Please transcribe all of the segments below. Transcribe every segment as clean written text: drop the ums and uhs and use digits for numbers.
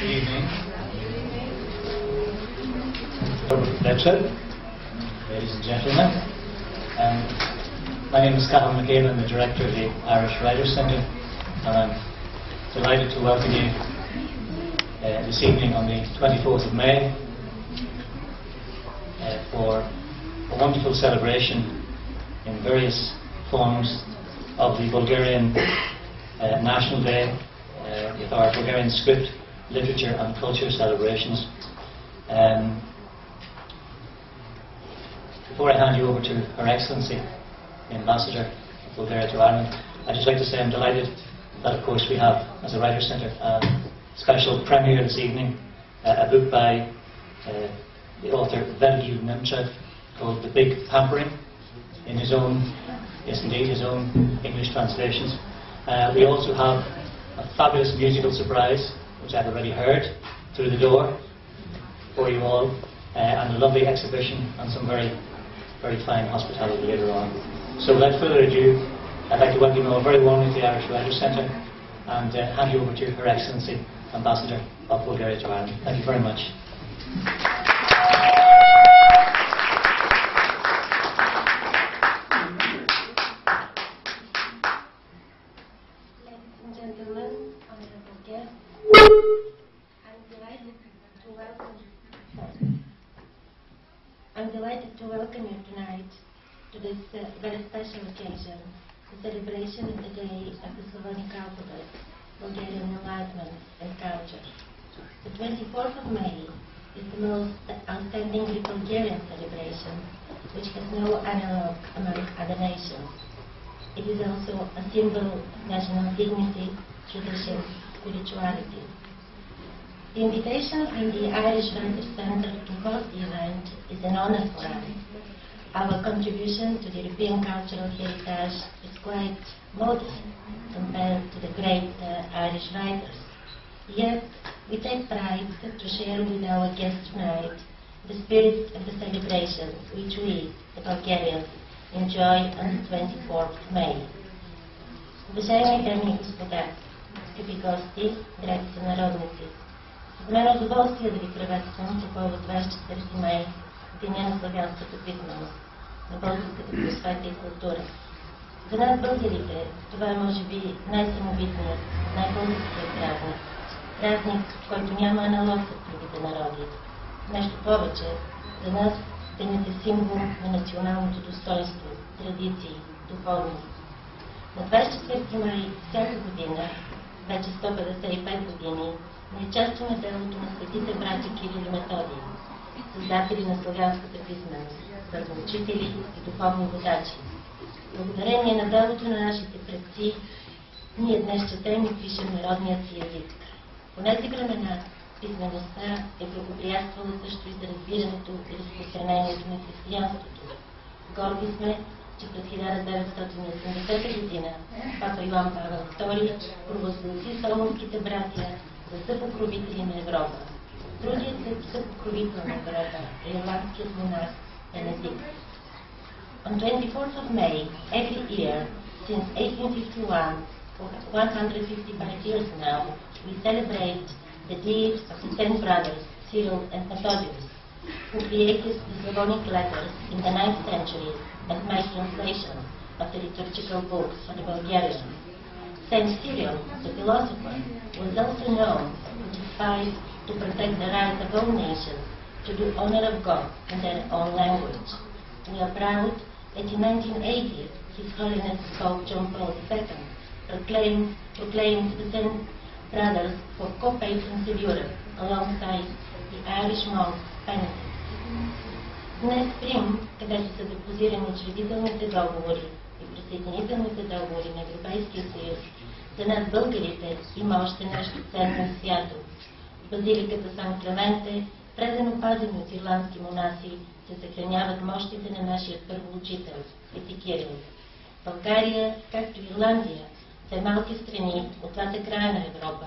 Good evening. Lecture, ladies and gentlemen. My name is Cathal McCabe. I'm the director of the Irish Writers' Centre, and I'm delighted to welcome you this evening on the 24th of May for a wonderful celebration in various forms of the Bulgarian National Day with our Bulgarian script, literature and culture celebrations. Before I hand you over to Her Excellency, the Ambassador of Bulgaria to Ireland, I'd just like to say I'm delighted that, of course, we have, as a Writers' Centre, a special premiere this evening, a book by the author Virgil Nemchev called The Big Pampering, in his own, yes indeed, his own English translations. We also have a fabulous musical surprise, which I've already heard through the door for you all, and a lovely exhibition and some very, very fine hospitality later on. So without further ado, I'd like to welcome you all very warmly to the Irish Writers' Centre and hand you over to Her Excellency, Ambassador of Bulgaria to Ireland. Thank you very much. I'm delighted to welcome you tonight to this very special occasion, the celebration of the Day of the Slavonic Alphabet, Bulgarian Enlightenment and Culture. The 24th of May is the most outstanding Bulgarian celebration, which has no analog among other nations. It is also a symbol of national dignity, tradition, spirituality. The invitation from the Irish Writers' Centre to host the event is an honor for us. Our contribution to the European cultural heritage is quite modest compared to the great Irish writers. Yet, we take pride to share with our guests tonight the spirit of the celebrations which we, the Bulgarians, enjoy on the 24th of May. Уважаеми дами и господа, скъпи гости, драги сънародници, за мен е удоволствие да ви приветствам по повод 24 май, Деня на славянската писменост, на българската просвета и култура. За нас, българите, това е може би най-самобитният, най-българският празник. Празник, който няма аналог с другите народи. Нещо повече, за нас денят е символ на националното достоинство, традиции, духовност. На 24 май всяка година, вече 155 години, ние честваме делото на светите братя Кирил и Методий, създатели на славянската писменост, първоучители и духовни водачи. Благодарение на делото на нашите предци, ние днес четем и пишем народният си език. По тези времена писмеността е благоприятствала също и за разбирането и разпространението на християнството. Горди сме, че през 1980 година папа Йоан Павел II провъзгласи солунските братя за съпокровители на Европа. Другият съпокровител на Европа е ирландският монах Бенедикт. On 24th of May, every year, since 1851, for 155 years now, we celebrate the deeds of the 10 brothers, Cyril and Methodius, who created the Slavonic letters in the 9th century and made translations of the liturgical books for the Bulgarians. Saint Cyril, the philosopher, was also known to fight to protect the right of all nations to do honor of God in their own language. We are proud that in 1980, His Holiness Pope John Paul II proclaimed the 10 brothers for co-patrons of Europe alongside the Irish monk Benedict. Днес в Рим, където са депозирани учредителните договори и присъединителните договори на Европейския съюз, за нас българите има още нещо ценно и свято. В базиликата Сан Клементе, предано пазени от ирландски монаси, се съхраняват мощите на нашия първоучител, свети Кирил. България, както и Ирландия, две малки страни от двата края на Европа,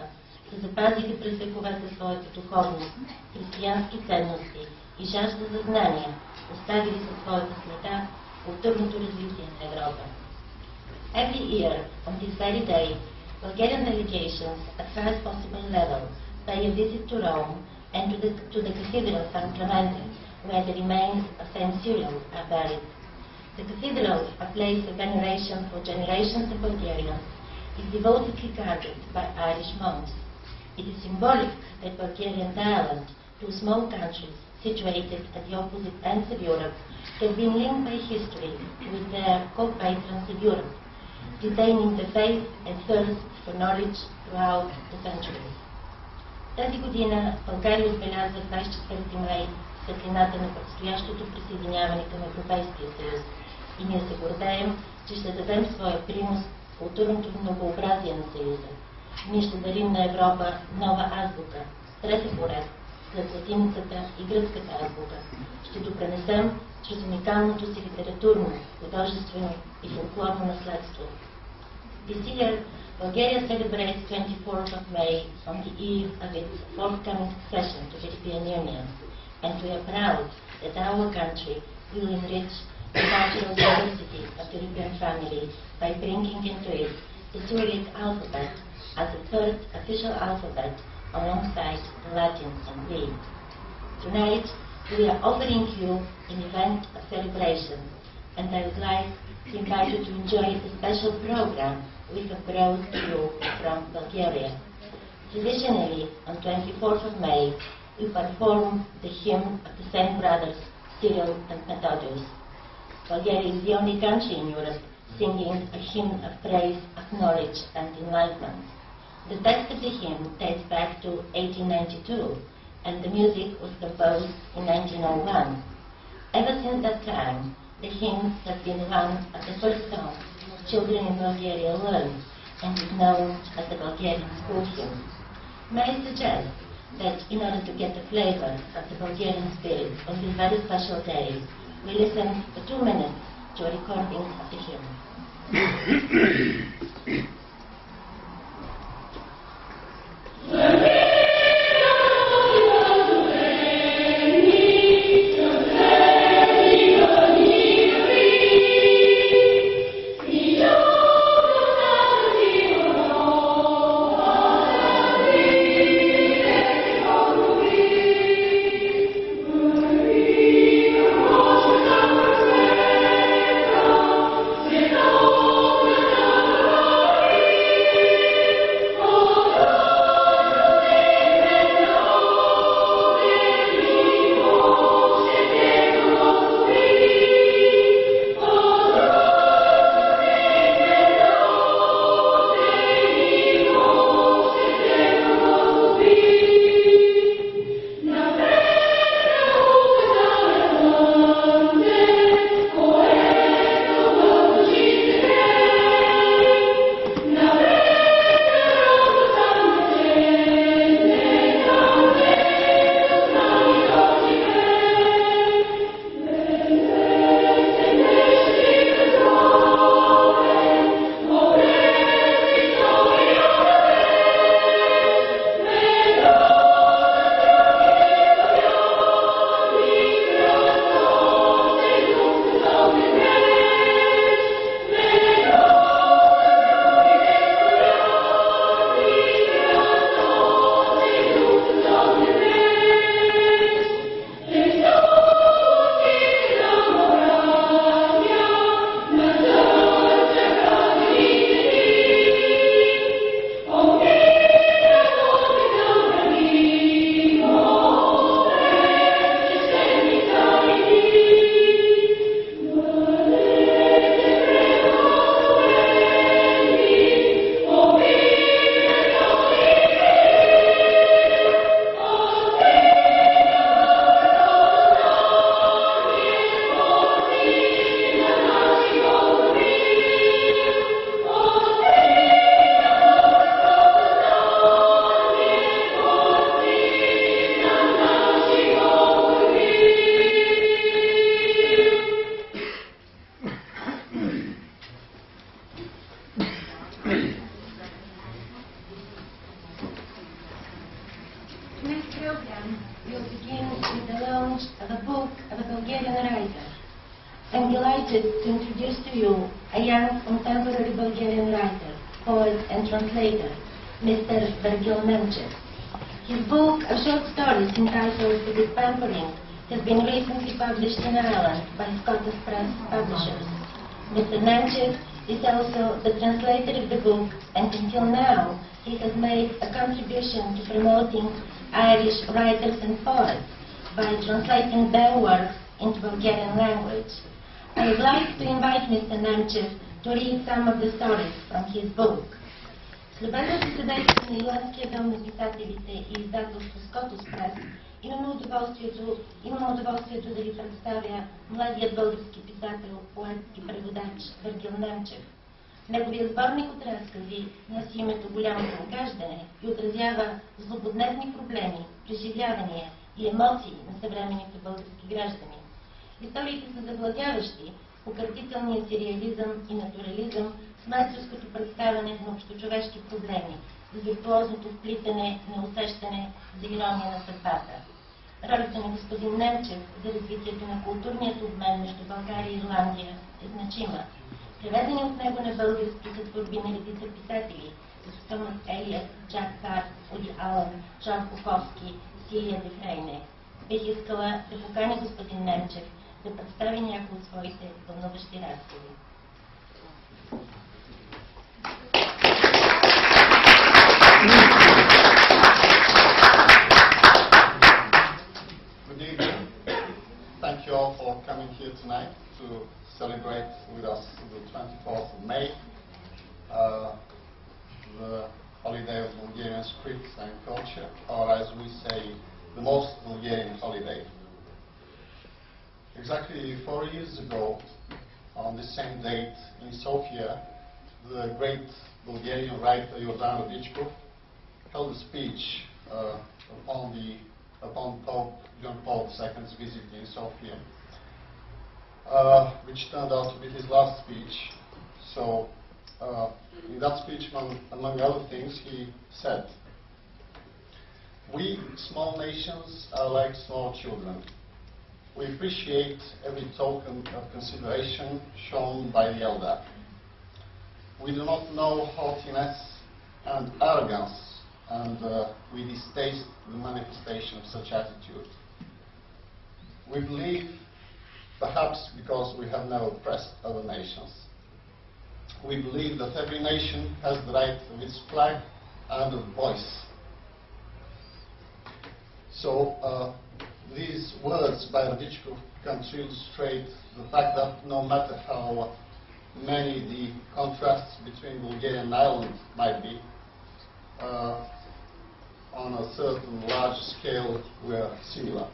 са запазили през вековете своята духовност, християнски ценности и жажда за знания, оставили със своята следа културното развитие на Европа. Every year, on this very day, Bulgarian delegations at highest possible level pay a visit to Rome and to the Cathedral San Clemente, where the remains of Saint Cyril are buried. The cathedral, a place of veneration for generations of Bulgarians, is devotedly guarded by Irish monks. It is symbolic that Bulgarian Ireland, two small countries situated at the opposite ends of Europe, have been linked by history with their co-patrons of Europe, retaining the faith and thirst for knowledge throughout the centuries. Тази година България отбелязва 24 май светлината на предстоящото присъединяване към Европейския съюз и ние се гордеем, че ще дадем своя принос в културното многообразие на Съюза. Ние ще дарим на Европа нова азбука, трета поред, след латиницата и гръцката азбука. Ще допренесем чрез уникалното си литературно, художествено и фолклорно наследство. This year, Bulgaria celebrates 24th of May on the eve of its forthcoming accession to the European Union, and we are proud that our country will enrich the cultural diversity of the European family by bringing into it the Cyrillic alphabet as the third official alphabet alongside the Latin and Greek. Tonight, we are offering you an event of celebration, and I would like to invite you to enjoy the special program we have brought to you from Bulgaria. Traditionally, on 24th of May, we perform the hymn of the Saint Brothers Cyril and Methodius. Bulgaria is the only country in Europe singing a hymn of praise, acknowledge, and enlightenment. The text of the hymn dates back to 1892, and the music was composed in 1901. Ever since that time, the hymn has been one of the first songs children in Bulgaria learn, and is known as the Bulgarian school hymn. May I suggest that in order to get the flavor of the Bulgarian spirit on this very special day, we listen for 2 minutes to a recording of the hymn. I'm delighted to introduce to you a young contemporary Bulgarian writer, poet and translator, Mr. Virgil Nemchev. His book of short stories entitled The Good Pampering has been recently published in Ireland by Scottish Press Publishers. Mr. Nemchev is also the translator of the book, and until now he has made a contribution to promoting Irish writers and poets by translating their works into Bulgarian language. I would like to invite Mr. Nemchev to read some of the stories from his book. С любезното съдействие на Ирландския дом на писателите и издателство Scottish Press имам удоволствието да ви представя младият български писател, поет и преводач Вергил Немчев. Неговият сборник от разкази носи името Голямото огаждане и отразява злободневни проблеми, преживявания и емоции на съвременните български граждани. Историите са завладяващи, покъртителния си реализъм и натурализъм с майсторското представяне на общочовешки проблеми, с виртуозното вплитане на усещане за ирония на съдбата. Ролята на господин Немчев за развитието на културният обмен между България и Ирландия е значима. Преведени от него на български са творби на редица писатели, като Томас Елиот, Джак Карт, Уди Алън, Жан Поповски, Силия Дефрейне. Бих искала да поканя господин Немчев да представи някои от своите вълнуващи разкази. Good evening. Thank you all for coming here tonight to celebrate with us the 24th of May, the holiday of Bulgarian script and culture, or as we say, the most Bulgarian holiday. Exactly 4 years ago, on the same date in Sofia, the great Bulgarian writer Iordan Radichkov held a speech upon Pope John Paul II's visit in Sofia, which turned out to be his last speech. So, in that speech, among other things, he said, "We small nations are like small children. We appreciate every token of consideration shown by the elder. We do not know haughtiness and arrogance, and we distaste the manifestation of such attitude. We believe, perhaps because we have never oppressed other nations, we believe that every nation has the right of its flag and of voice." So, these words by Radichkov come to illustrate the fact that no matter how many the contrasts between Bulgaria and Ireland might be, on a certain large scale we are similar.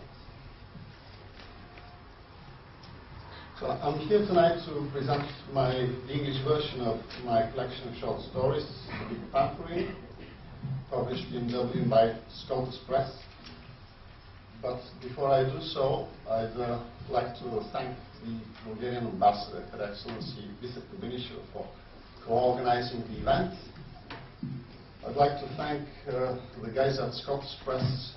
So I'm here tonight to present the English version of my collection of short stories, The Good Pampering, published in Dublin by Scottish Press. But before I do so, I'd like to thank the Bulgarian ambassador, Her Excellency Visar Kubinichev, for co-organizing the event. I'd like to thank the guys at Scottish Press,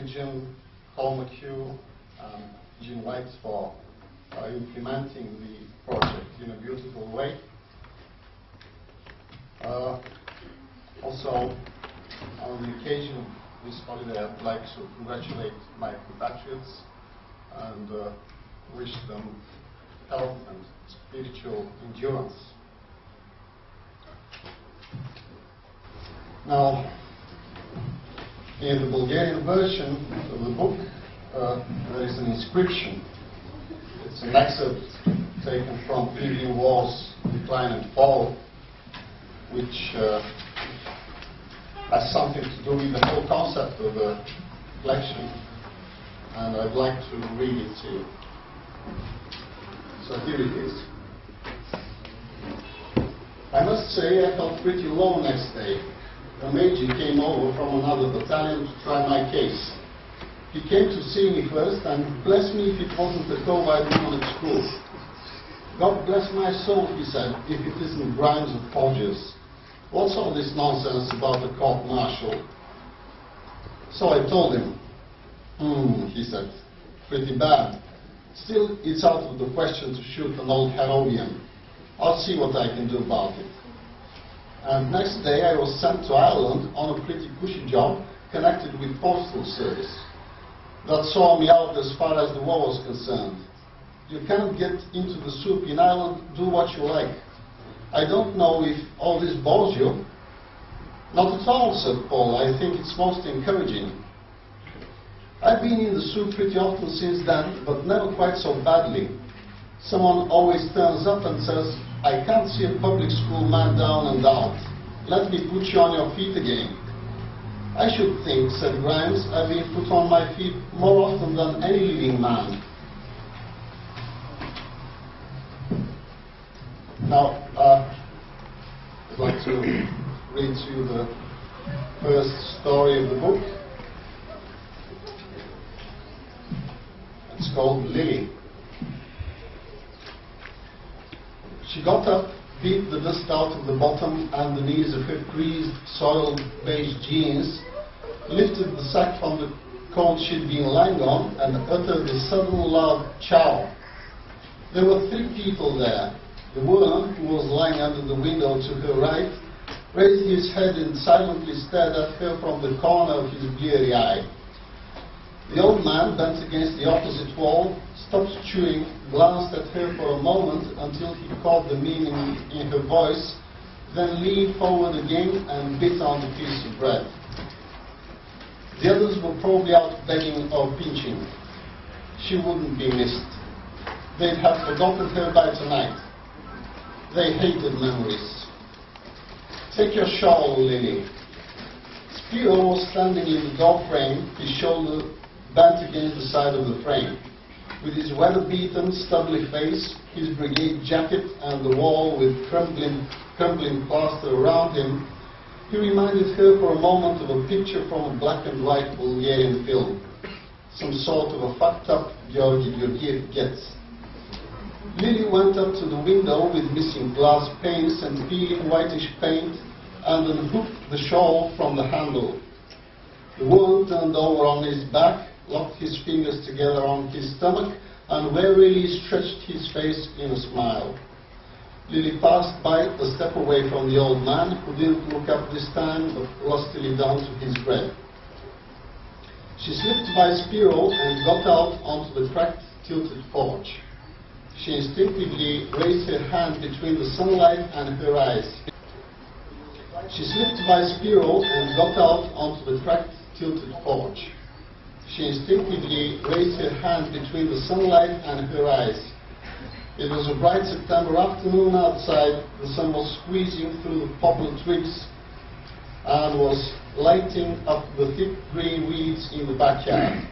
Jim, Paul McHugh, and Jim White for implementing the project in a beautiful way. Also, on the occasion of this holiday, I would like to congratulate my compatriots and wish them health and spiritual endurance. Now, in the Bulgarian version of the book, there is an inscription. It's an excerpt taken from P.V. Wall's Decline and Fall, which has something to do with the whole concept of the collection, and I'd like to read it to you. So here it is. "I must say I felt pretty low next day. A major came over from another battalion to try my case. He came to see me first, and bless me if it wasn't the co-ed woman at school. God bless my soul, he said, if it isn't Grimes of Podgers. What's all this nonsense about a court-martial?" So I told him. He said, "Pretty bad. Still, it's out of the question to shoot an old Herodian. I'll see what I can do about it." And next day I was sent to Ireland on a pretty cushy job connected with postal service. That saw me out as far as the war was concerned. You can't get into the soup in Ireland, do what you like. I don't know if all this bores you. Not at all, said Paul. I think it's most encouraging. I've been in the soup pretty often since then, but never quite so badly. Someone always turns up and says, I can't see a public school man down and out. Let me put you on your feet again. I should think, said Grimes, I've been put on my feet more often than any living man. Now, I'd like to read to you the first story of the book. It's called Lily. She got up, beat the dust out of the bottom and the knees of her creased, soiled beige jeans, lifted the sack from the coat she'd been lying on, and uttered a sudden loud chow. There were 3 people there. The worm, who was lying under the window to her right, raised his head and silently stared at her from the corner of his bleary eye. The old man, bent against the opposite wall, stopped chewing, glanced at her for a moment until he caught the meaning in her voice, then leaned forward again and bit on the piece of bread. The others were probably out begging or pinching. She wouldn't be missed. They'd have forgotten her by tonight. They hated memories. Take your shawl, Lily. Spiro was standing in the door frame, his shoulder bent against the side of the frame. With his weather-beaten, stubbly face, his brigade jacket, and the wall with crumbling plaster around him, he reminded her for a moment of a picture from a black and white Bulgarian film. Some sort of a fucked-up Georgi Georgiev gets. Lily went up to the window with missing glass panes and peeling whitish paint and unhooked the shawl from the handle. The worm turned over on his back, locked his fingers together on his stomach, and warily stretched his face in a smile. Lily passed by a step away from the old man, who didn't look up this time, but lustily down to his bread. She slipped by Spiro and got out onto the cracked, tilted porch. She instinctively raised her hand between the sunlight and her eyes. She slipped by Spiro and got out onto the cracked, tilted porch. She instinctively raised her hand between the sunlight and her eyes. It was a bright September afternoon outside. The sun was squeezing through the poplar twigs and was lighting up the thick green weeds in the backyard.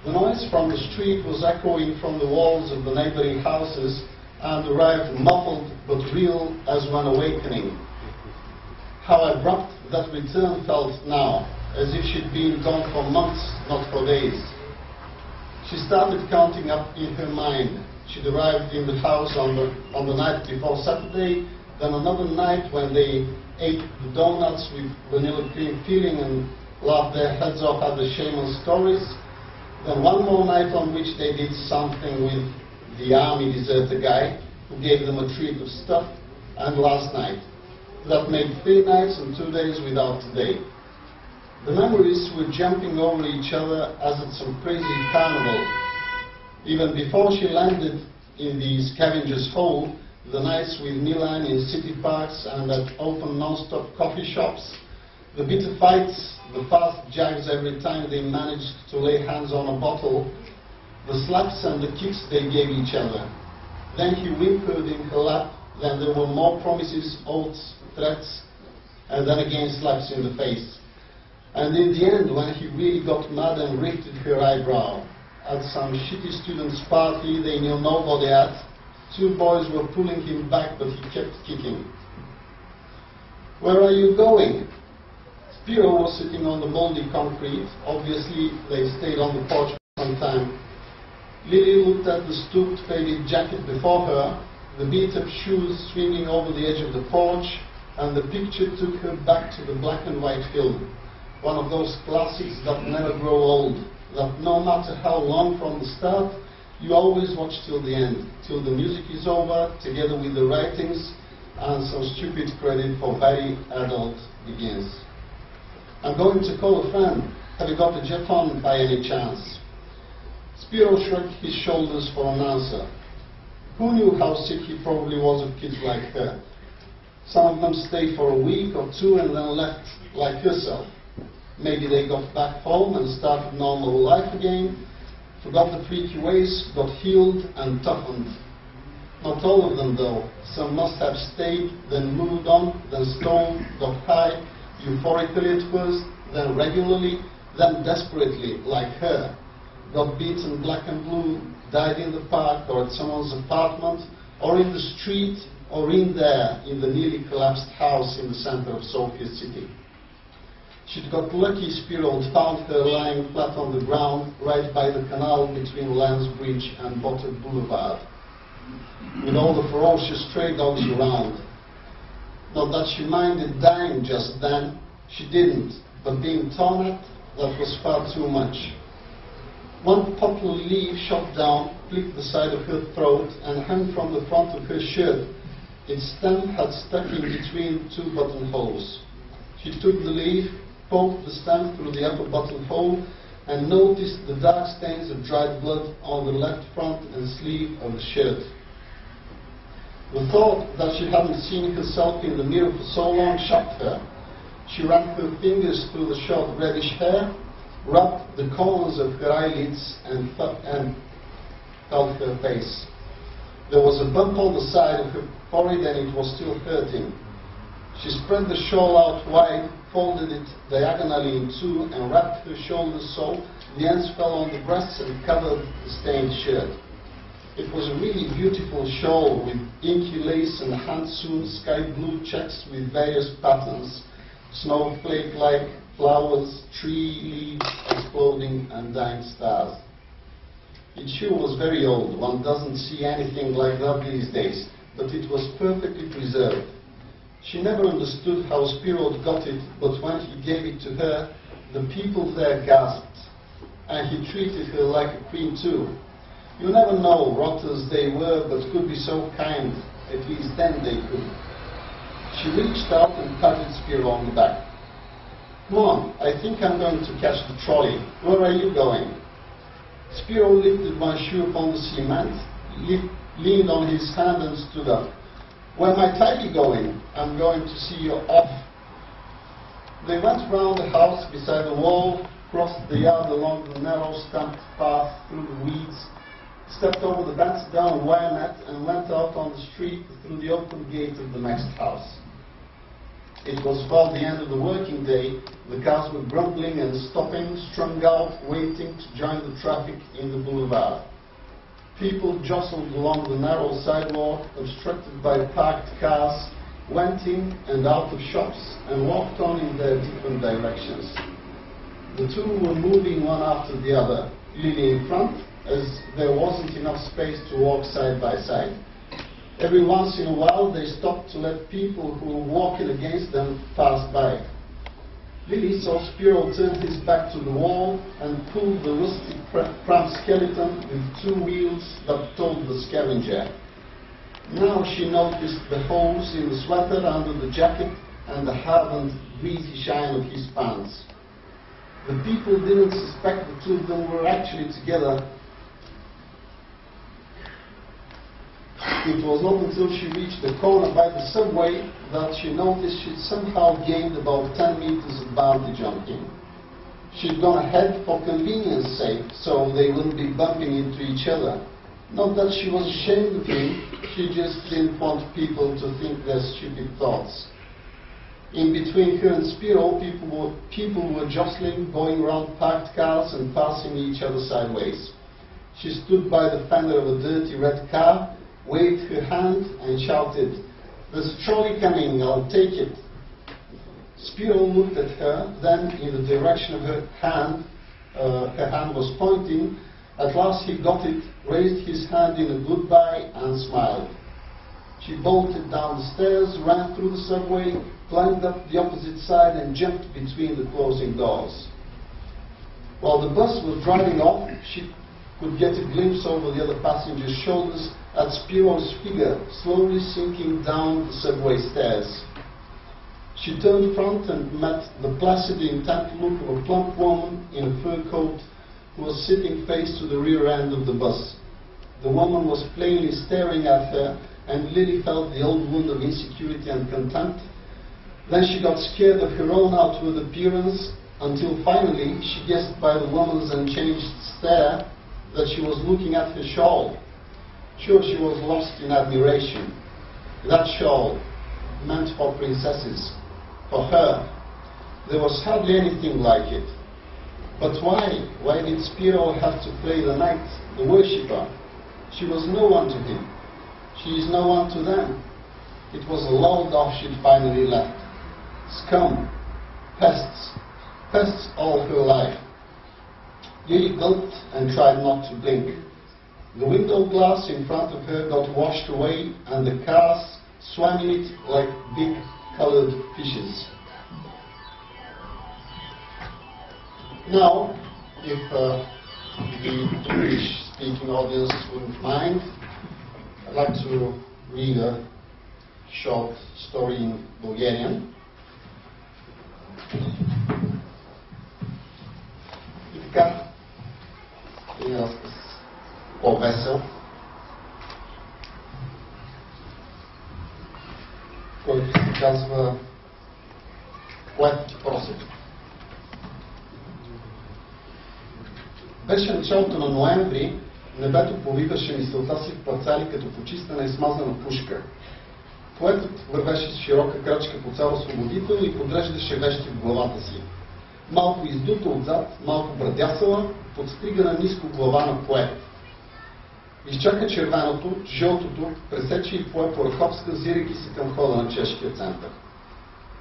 The noise from the street was echoing from the walls of the neighboring houses and arrived muffled but real as one awakening. How abrupt that return felt now, as if she'd been gone for months, not for days. She started counting up in her mind. She'd arrived in the house on the night before Saturday, then another night when they ate the donuts with vanilla cream filling and laughed their heads off at the shaman stories, then one more night on which they did something with the army deserter guy who gave them a treat of stuff, and last night. That made 3 nights and 2 days without today. The memories were jumping over each other as at some crazy carnival. Even before she landed in the scavenger's hole, the nights with Milan in city parks and at open non-stop coffee shops, the bitter fights, the fast jives every time they managed to lay hands on a bottle, the slaps and the kicks they gave each other. Then he whimpered in her lap, then there were more promises, oaths, threats, and then again slaps in the face. And in the end, when he really got mad and lifted her eyebrow, at some shitty students' party they knew nobody at, 2 boys were pulling him back, but he kept kicking. Where are you going? Spiro was sitting on the moldy concrete. Obviously, they stayed on the porch for some time. Lily looked at the stooped, faded jacket before her, the beat-up shoes swinging over the edge of the porch, and the picture took her back to the black and white film. One of those classics that never grow old, that no matter how long from the start, you always watch till the end, till the music is over, together with the writings, and some stupid credit for very adult begins. I'm going to call a friend. Have you got a jeton by any chance? Spiro shrugged his shoulders for an answer. Who knew how sick he probably was of kids like her? Some of them stayed for a week or two and then left like herself. Maybe they got back home and started normal life again, forgot the freaky ways, got healed and toughened. Not all of them though. Some must have stayed, then moved on, then stole, got high, euphorically at first, then regularly, then desperately, like her. Got beaten black and blue, died in the park or at someone's apartment, or in the street, or in there, in the nearly collapsed house in the center of Sofia city. She'd got lucky, Spiro, and found her lying flat on the ground, right by the canal between Lensbridge and Botter Boulevard, with all the ferocious stray dogs around. Not that she minded dying just then, she didn't, but being torn at, that was far too much. One poplar leaf shot down, flicked the side of her throat, and hung from the front of her shirt. Its stem had stuck in between two buttonholes. She took the leaf, poked the stem through the upper buttonhole, and noticed the dark stains of dried blood on the left front and sleeve of the shirt. The thought that she hadn't seen herself in the mirror for so long shocked her. She ran her fingers through the short reddish hair, rubbed the corners of her eyelids and felt her face. There was a bump on the side of her forehead and it was still hurting. She spread the shawl out wide, folded it diagonally in two and wrapped her shoulders so the ends fell on the breasts and covered the stained shirt. It was a really beautiful shawl with inky lace and hand-sewn sky blue checks with various patterns, snowflake-like flowers, tree leaves exploding and dying stars. It sure was very old. One doesn't see anything like that these days, but it was perfectly preserved. She never understood how Spiro got it, but when he gave it to her, the people there gasped, and he treated her like a queen too. You never know, rotters they were, but could be so kind. At least then they could. She reached out and patted Spiro on the back. Come on, I think I'm going to catch the trolley. Where are you going? Spiro lifted one shoe upon the cement, leaned on his hand and stood up. Where might I be going? I'm going to see you off. They went round the house beside the wall, crossed the yard along the narrow stamped path through the weeds, stepped over the bent down wire net and went out on the street through the open gate of the next house. It was about the end of the working day. The cars were grumbling and stopping, strung out, waiting to join the traffic in the boulevard. People jostled along the narrow sidewalk, obstructed by parked cars, went in and out of shops, and walked on in their different directions. The two were moving one after the other, Lily in front, as there wasn't enough space to walk side by side. Every once in a while they stopped to let people who were walking against them pass by. Lily saw Spiro turn his back to the wall and pulled the rusty cramped skeleton with two wheels that told the scavenger. Now she noticed the holes in the sweater under the jacket and the hardened, greasy shine of his pants. The people didn't suspect the two of them were actually together. It was not until she reached the corner by the subway that she noticed she'd somehow gained about 10 meters advantage on him. She'd gone ahead for convenience sake, so they wouldn't be bumping into each other. Not that she was ashamed of him, she just didn't want people to think their stupid thoughts. In between her and Spiro, people were jostling, going around parked cars and passing each other sideways. She stood by the fender of a dirty red car, waved her hand and shouted, "There's a trolley coming, I'll take it." Spiro looked at her, then in the direction of her hand was pointing. At last he got it, raised his hand in a goodbye and smiled. She bolted down the stairs, ran through the subway, climbed up the opposite side and jumped between the closing doors. While the bus was driving off, she could get a glimpse over the other passengers' shoulders at Spiro's figure slowly sinking down the subway stairs. She turned front and met the placidly intent look of a plump woman in a fur coat who was sitting face to the rear end of the bus. The woman was plainly staring at her, and Lily felt the old wound of insecurity and contempt. Then she got scared of her own outward appearance, until finally she guessed by the woman's unchanged stare that she was looking at her shawl. Sure, she was lost in admiration. That shawl, meant for princesses, for her, there was hardly anything like it. But why? Why did Spiro have to play the knight, the worshipper? She was no one to him. She is no one to them. It was a loud off she'd finally left. Scum, pests, pests all her life. Lily gulped and tried not to blink. The window glass in front of her got washed away, and the cars swam in it like big colored fishes. Now, if the English-speaking audience wouldn't mind, I'd like to read a short story in Bulgarian. И така, един разказ по-весел, който се казва Поет просит. Беше началото на ноември, небето повиваше мисълта си в парцали като почистена и смазана пушка. Поетът вървеше с широка крачка по цял освободител и подреждаше вещи в главата си. Малко издута отзад, малко брадясала, подстригана ниско глава на поет. Изчака червеното, жълтото, пресече и пое по Раховска, зирайки се към входа на чешкия център.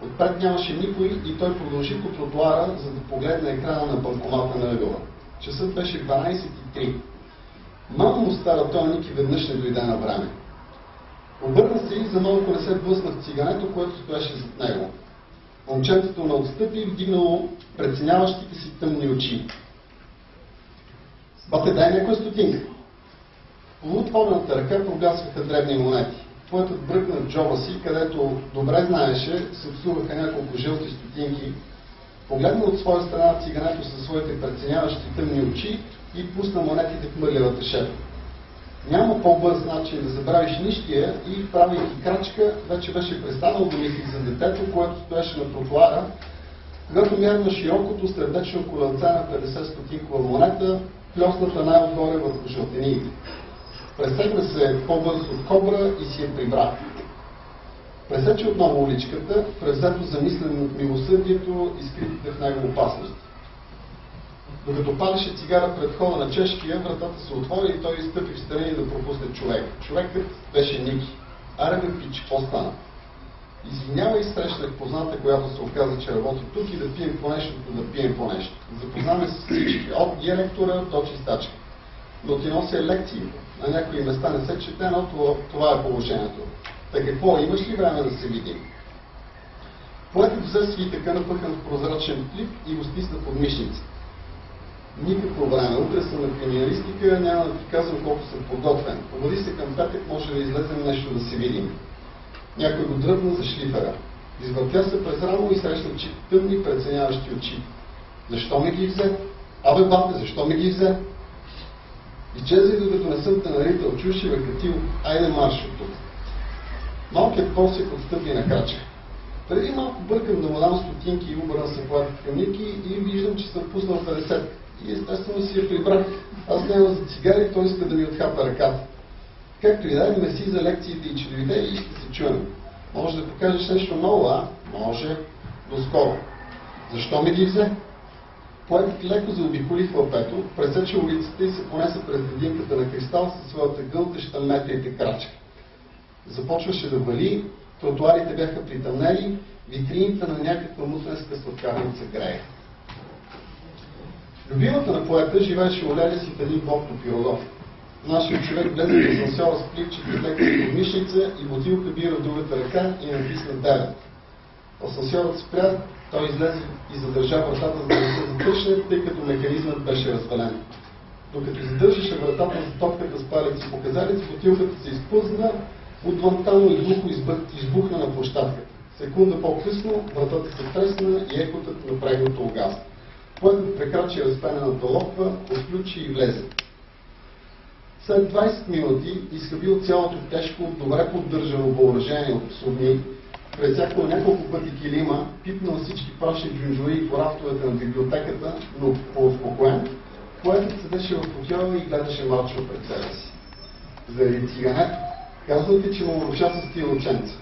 Отпред нямаше никой и той продължи по тротуара, за да погледне екрана на банкомата на ъгъла. Часът беше 12:03. Малко му стара той Ники веднъж не дойде на време. Обърна се и за малко не се блъсна в цигането, което стоеше зад него. Момчетото не отстъпи и вдигнало преценяващите си тъмни очи. Бате, дай някоя стотинка. В полуотворената ръка проблясваха дребни монети. Поетът бръкна в джоба си, където добре знаеше, се всуваха няколко жълти стотинки. Погледна от своя страна цигането със своите преценяващи тъмни очи и пусна монетите в мърлявата шепа. Няма по-бърз начин да забравиш нищия и, правейки крачка, вече беше престанал да мисли за детето, което стоеше на тротуара, когато мярна широкото средечно колелце на 50 стотинкова монета, плесната най-отгоре върху жълтениите. Пресегна се по-бързо от кобра и си я прибра. Пресече отново уличката, превзето замислено от милосърдието и скритите в него опасности. Докато палеше цигара пред входа на чешкия, вратата се отвори и той изстъпи в страни да пропусне човек. Човекът беше Ники. Аре бе, пич, какво стана? Извинявай, срещнах позната, която се оказа, че работи тук и да пием по нещо, да пием по нещо. Запознаме с всички, от директора до чистачка. Но ти нося лекции. На някои места не се чете, но това е положението. Та какво, имаш ли време да се видим? Поетът взе свитъка, напъхан в прозрачен плик и го стисна под мишницата. Никакво време. Утре съм на криминалистика, няма да ти казвам колко съм подготвен. Поводи се към петък, може да излезем нещо да се видим. Някой го дръпна за шлифера. Извъртя се през рамо и срещна тъмни преценяващи очи. Защо ми ги взе? Абе, бабе, защо ми ги взе? Изчезай, докато не съм те нарител, чуши бе катил, айде марш от тук. Малкият посек отстъпи на крачка. Преди малко бъркам да му дам стотинки и обърна се платят към Ники и виждам, че съм пуснал 50. И естествено си я прибрах. Аз нямам за цигари, той иска да ми отхапа ръката. Както и да е, меси за лекциите и че дойде и ще се чуем. Може да покажеш нещо ново, а? Може. Доскоро. Защо ми ги взе? Поетът леко заобиколи хлапето, пресече улицата и се понесе през градинката на Кристал със своята гълтеща метрите крачка. Започваше да вали, тротуарите бяха притъмнели, витрините на някаква мутненска сладкарница грееха. Любимата на поета живееше Оляля си в един блок по Пирогов. Нашият човек влезе в асансьора с пликчета с леката подмишница и бутилка бира в другата ръка и натисна 9. Асансьорът спря, той излезе и задържа вратата, за да не се затъчне, тъй като механизмът беше развален. Докато задържаше вратата за топката с палец и показалец, бутилката се изпъзна, отвън му и глухо избухна на площадката. Секунда по-късно вратата се тресна и екотът на прегното угасна. Поетът прекрачи разпенената локва, отключи и влезе. След 20 минути, изхабил цялото тежко, добре поддържано въоръжение от псовни, пресякал няколко пъти килима, пипнал всички прашни джунджуи по рафтовете на библиотеката, но по-успокоен, поетът седеше в хотела и гледаше марчва пред себе си. Заради цигането, казвате, че му руша с тия ученца.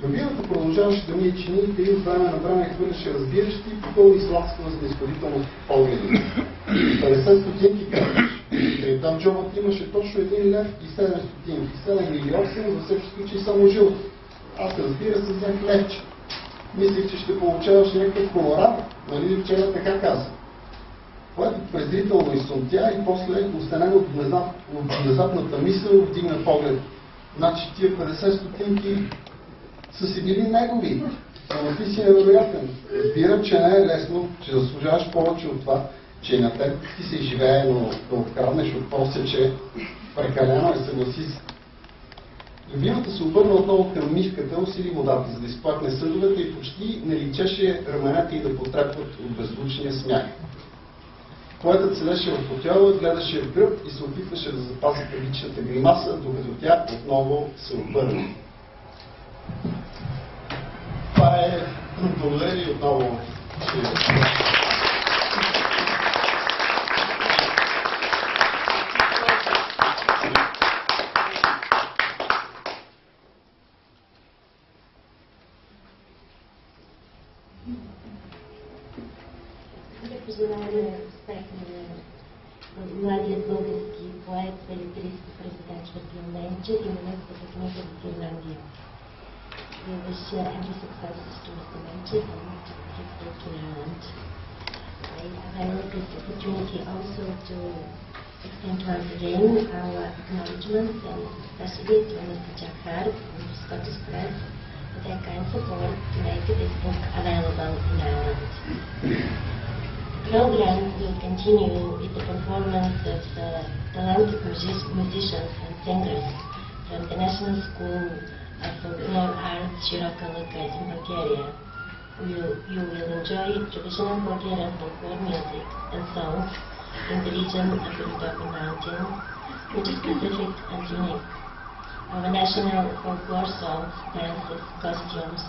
Любимата продължаваше да мие чиниите и от време на време хвърляше разбиращи и попълни сладства с неизходителност погледи. 50 стотинки казваш. И там джобът имаше точно 1 лев и 7 стотинки. 7 или 8, за всеки случай само жълто. Аз разбира се взех левче. Мислих, че ще получаваш някакъв хонорар, нали вчера така каза. Поетът презрително изсумтя и после, останен от внезапната мисъл, вдигна поглед. Значи тия 50 стотинки са си били негови. Но ти си невероятен. Разбирам, че не е лесно, че заслужаваш повече от това, че на теб ти се живее, но да откраднеш от просече, прекалено е, съгласи се. Любимата се обърна отново към мишката, усили водата, за да изплакне съдовете и почти не личеше раменете и да потрепват от беззвучния смях. Поетът седеше в хотела, гледаше в гръб и се опитваше да запази трагичната гримаса, докато тя отново се обърна. Това е благодарение отново. Пожелаваме успех на младият български поет, белетрист и президент Васил Ненчев и на неговата книга в Финландия. We wish every success to Mr. Menchik and to his book in Ireland. I avail this opportunity also to extend once again our acknowledgements and especially to Mr. Jack Hart from the Scottish Press for their kind support to make this book available in Ireland. The program will continue with the performance of talented musicians and singers from the National School of Folklore Arts Široka Luka in Bulgaria. You will enjoy traditional Bulgarian folklore music and songs in the region of the Rudoko Mountains, which is specific and unique. Our national folklore songs, dances, costumes,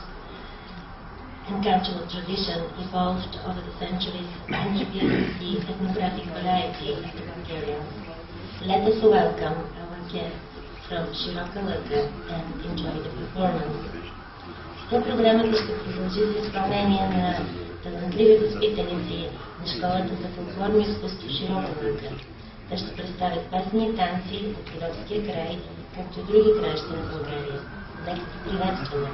and cultural tradition evolved over the centuries and revealed the ethnographic variety of the Bulgarians. Let us welcome our guests from Široka Luka and enjoy the performance. Програмата ще продължи за изпълнение на талантливи възпитаници на Школата за фолклорно изкуство Широка Лука. Те ще представят песни и танци от Родопския край, както и други краища на България. Нека ги приветстваме!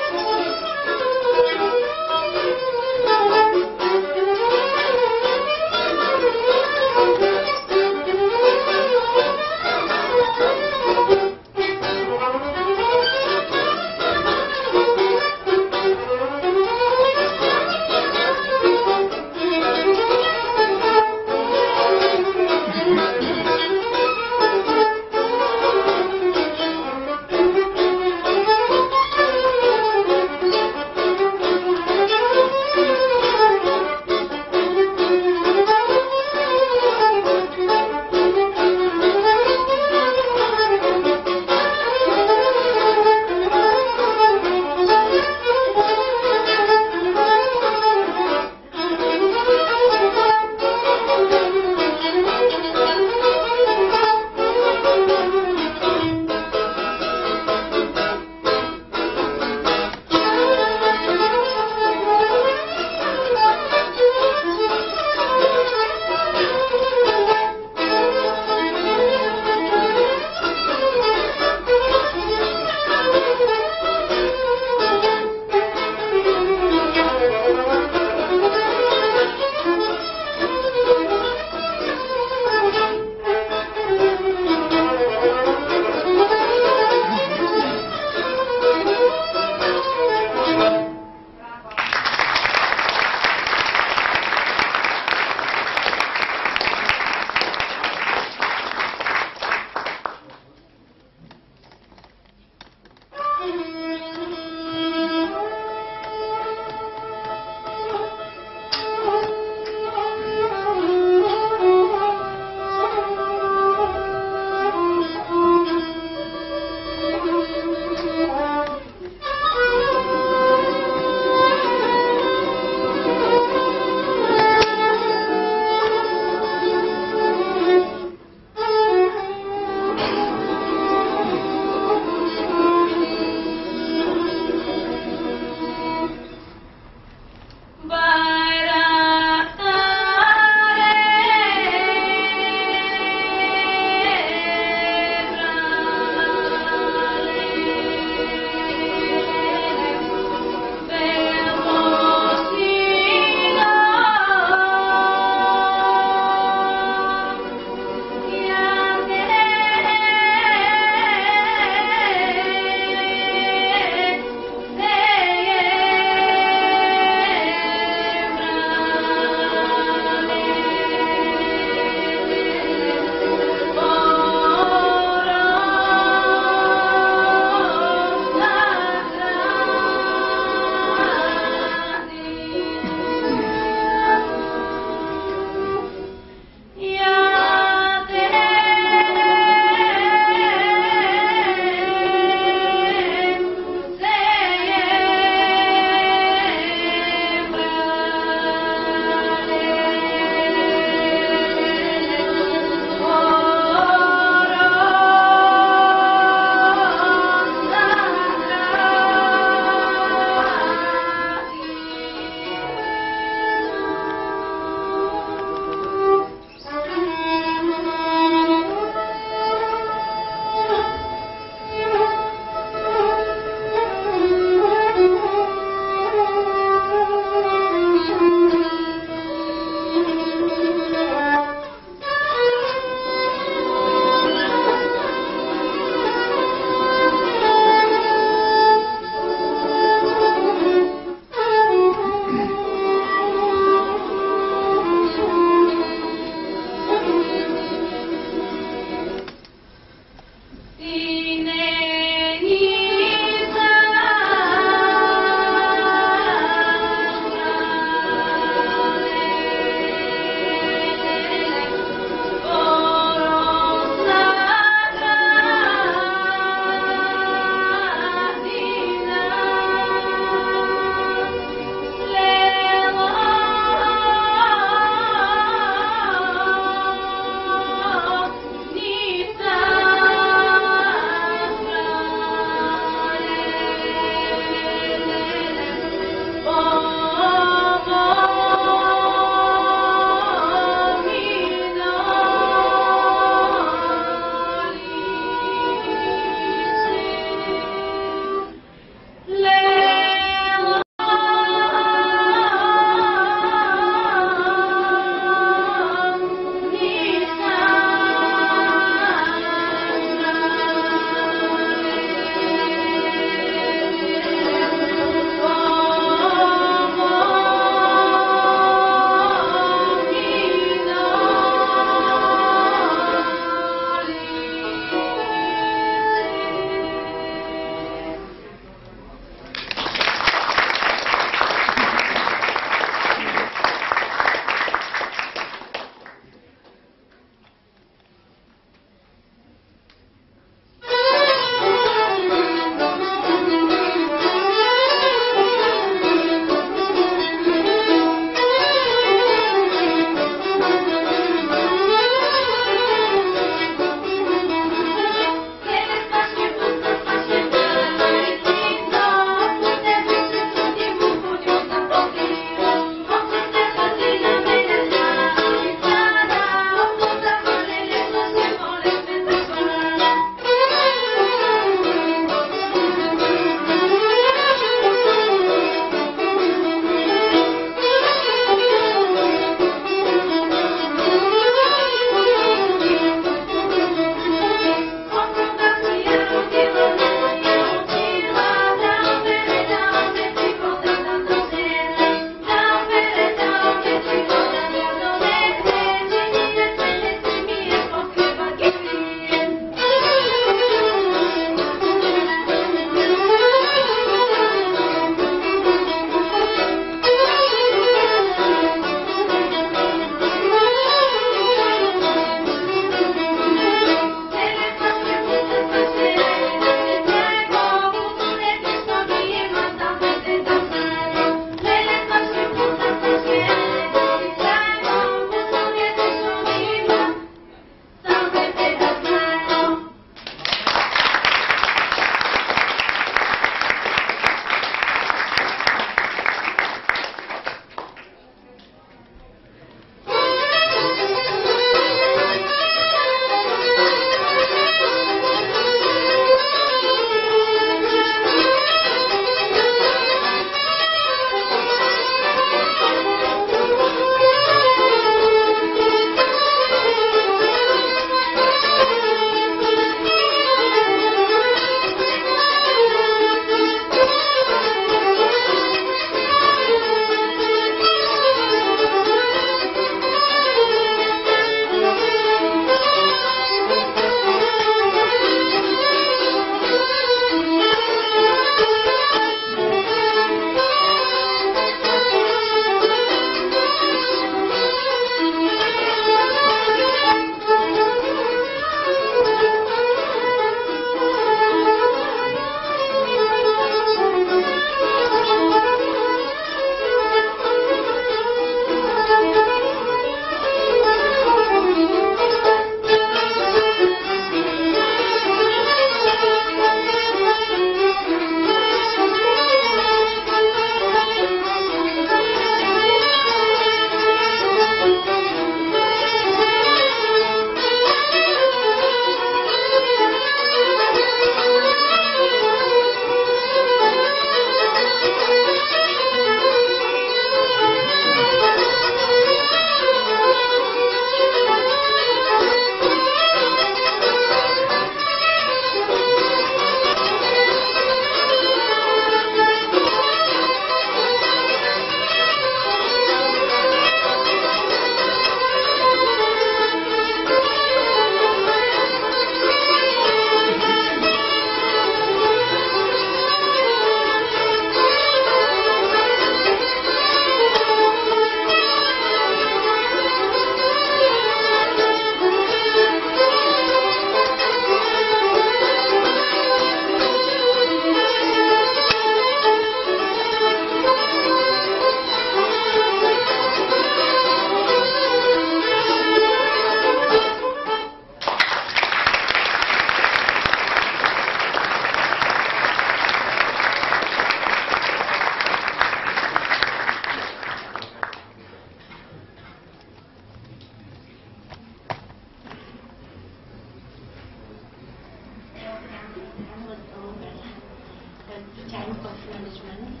time of management,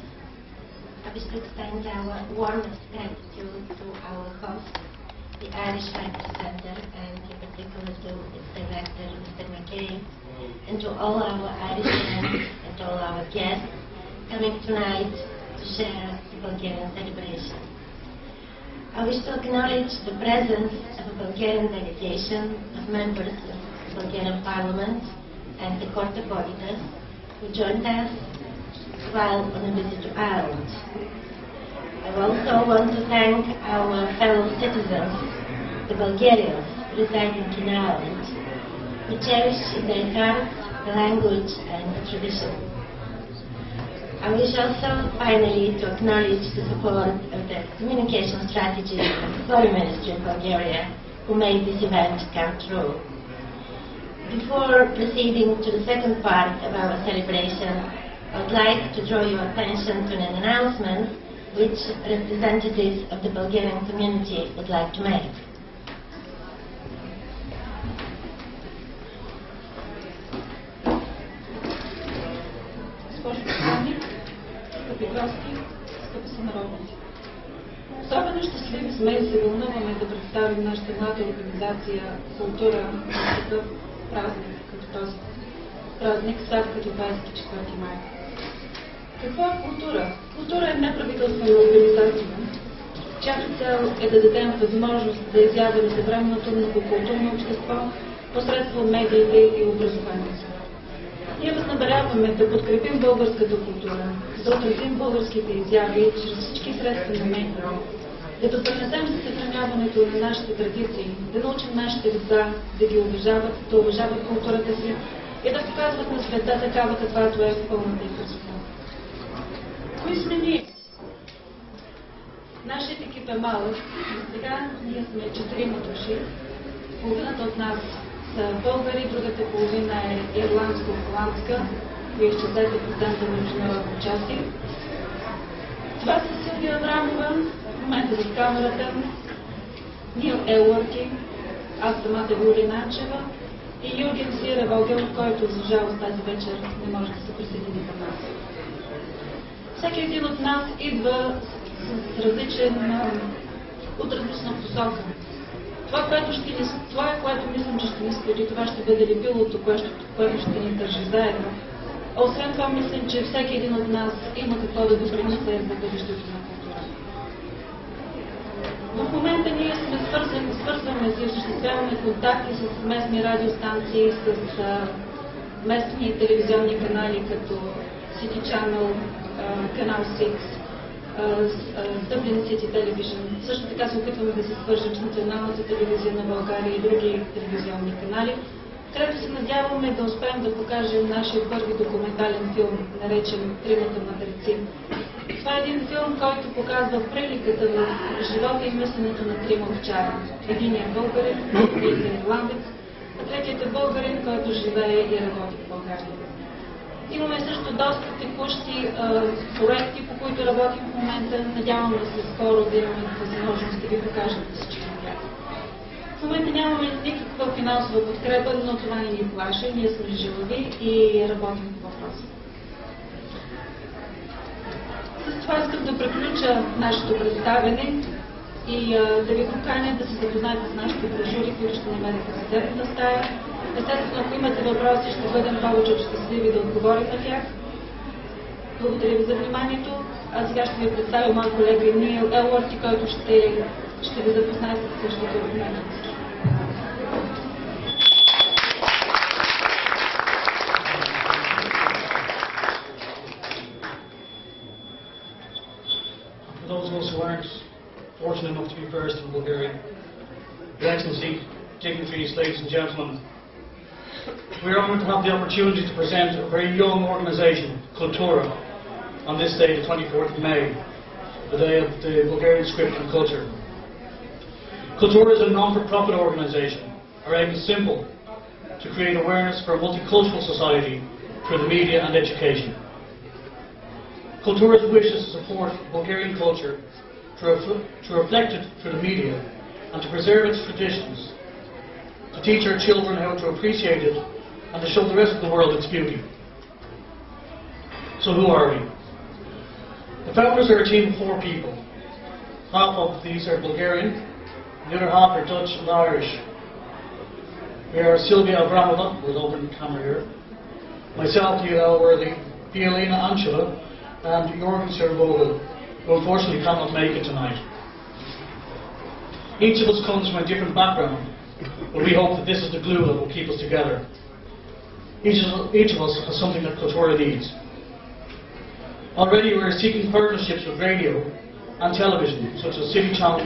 I wish to extend our warmest gratitude to our host, the Irish Writers Centre, and in particular to its director, Mr. McKay, and to all our Irish friends and to all our guests coming tonight to share the Bulgarian celebration. I wish to acknowledge the presence of a Bulgarian delegation of members of the Bulgarian Parliament and the Court of Auditors who joined us while on a visit to Ireland. I also want to thank our fellow citizens, the Bulgarians residing in Ireland, who cherish in their hearts the language and the tradition. I wish also finally to acknowledge the support of the communication strategy of the Foreign Ministry of Bulgaria, who made this event come true. Before proceeding to the second part of our celebration, I would like to draw your attention to an announcement which representatives of the Bulgarian community would like to make. Скъпи гости, скъпи сънародници! Особено щастливи сме и се вълнуваме да представим нашата млада организация Култура на такъв празник като този. Празник свят като 24 май. Какво е култура? Култура е неправителствена организация, чиято цел е да дадем възможност да изяваме съвременното многокултурно общество посредством медиите и образованието. Ние възнамеряваме да подкрепим българската култура, да отразим българските изяви чрез всички средства на медиите, да допринесем за съхраняването на нашите традиции, да научим нашите деца да ги уважават, да уважават културата си и да показват на света такава, каквато е в пълната и красота. Кои сме ние? Нашият екип е малък, сега ние сме 4 души, половината от нас са българи, другата половина е ирландско-холандска, вие ще взете процента на международно участие. Това са Силвия Аврамова, в момента в камерата, Нил Елварти, аз самата Юлия Начева и Юрген Сиера-Вогел, който за жалост тази вечер не може да се присъедини към нас. Всеки един от нас идва с от различна посока. Това е което мислим, че ще ни споди, това ще бъде лепилото, което ще ни държи заедно. А освен това мислим, че всеки един от нас има какво да допринесе за бъдещето на култура. В момента ние сме свързваме и осъществяваме контакти с местни радиостанции, с местни телевизионни канали като City Channel, Канал 6, Dublin City Television. Също така се опитваме да се свържем с Националната телевизия на България и други телевизионни канали, където се надяваме да успеем да покажем нашия първи документален филм, наречен Тримата мъдреци. Това е един филм, който показва приликата на живота и мисленето на трима овчари. Единият е българин, другият е ирландец, а третият е българин, който живее и работи в България. Имаме също доста текущи проекти, по които работим в момента. Надяваме се скоро да имаме възможност да ви покажем всички тях. В момента нямаме никаква финансова подкрепа, но това не ни плаши. Ние сме жилави и работим по въпроса. С това искам да приключа нашето представяне и да ви поканя да се запознаете с нашите брошури, които ще намерите в съседната стая. Естествено, ако имате въпроси, ще бъдем повече щастливи да отговорим на тях. Благодаря ви за вниманието. А сега ще ви представя моя колега Нил Елварти, който ще ви запознае с същото от мен. For those of us who aren't fortunate enough to be first in Bulgaria, Your Excellency, dignitaries, ladies and gentlemen, we are honored to have the opportunity to present a very young organisation, Kultura, on this day, the 24th of May, the day of the Bulgarian script and culture. Kultura is a non-for-profit organisation. Our aim is simple: to create awareness for a multicultural society through the media and education. Kultura's wish is to support Bulgarian culture, to reflect it through the media, and to preserve its traditions, to teach our children how to appreciate it, and to show the rest of the world its beauty. So who are we? The founders are a team of 4 people. Half of these are Bulgarian, the other half are Dutch and Irish. We are Sylvia Abramova, who's over in the camera here, myself, Neil Elworthy, Violina Ancheva, and Jorgen Servogel, who unfortunately cannot make it tonight. Each of us comes from a different background, but we hope that this is the glue that will keep us together. Each of us has something that Cultura needs. Already we are seeking partnerships with radio and television, such as City Channel,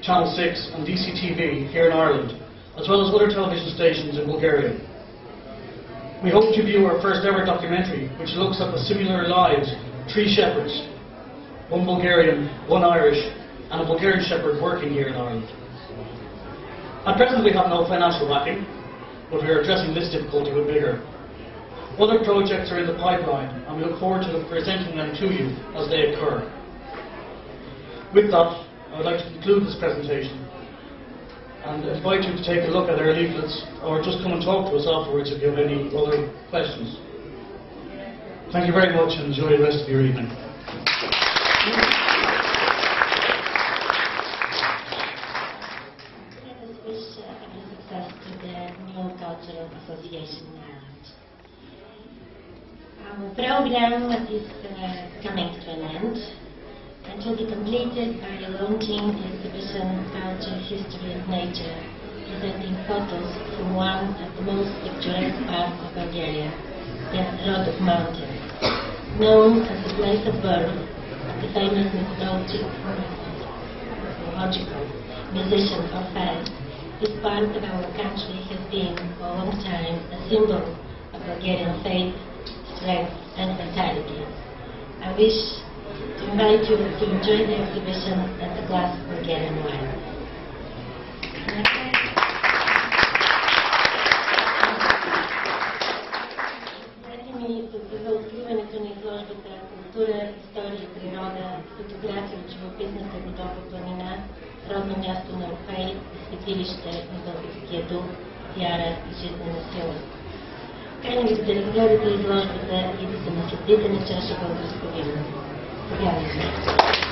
Channel 6 and DCTV here in Ireland, as well as other television stations in Bulgaria. We hope to view our first ever documentary, which looks at the similar lives of 3 shepherds, 1 Bulgarian, 1 Irish, and a Bulgarian shepherd working here in Ireland. At present we have no financial backing, but we are addressing this difficulty with vigour. Other projects are in the pipeline, and we look forward to presenting them to you as they occur. With that, I would like to conclude this presentation and invite you to take a look at our leaflets or just come and talk to us afterwards if you have any other questions. Thank you very much and enjoy the rest of your evening. Let us wish every success to the new Cultural Association in Ireland. Our program is coming to an end and will be completed by launching the exhibition Culture, History and Nature, presenting photos from one of the most picturesque parts of Bulgaria, the Rodok Mountains, known as the place of birth of the famous mythological musician Orpheus. This part of our country has been for a long time a symbol of Bulgarian faith, strength and vitality. I wish to invite you to enjoy the exhibition at the glass of Bulgarian wine. Откриването на изложбата Култура, история и природа, фотографии от живописната Родопа планина, родно място на Орфей и светилище на българския дух, вяра и жизнена сила. Каним ви да разгледате изложбата и да се насладите на чаша българско вино. Заповядайте.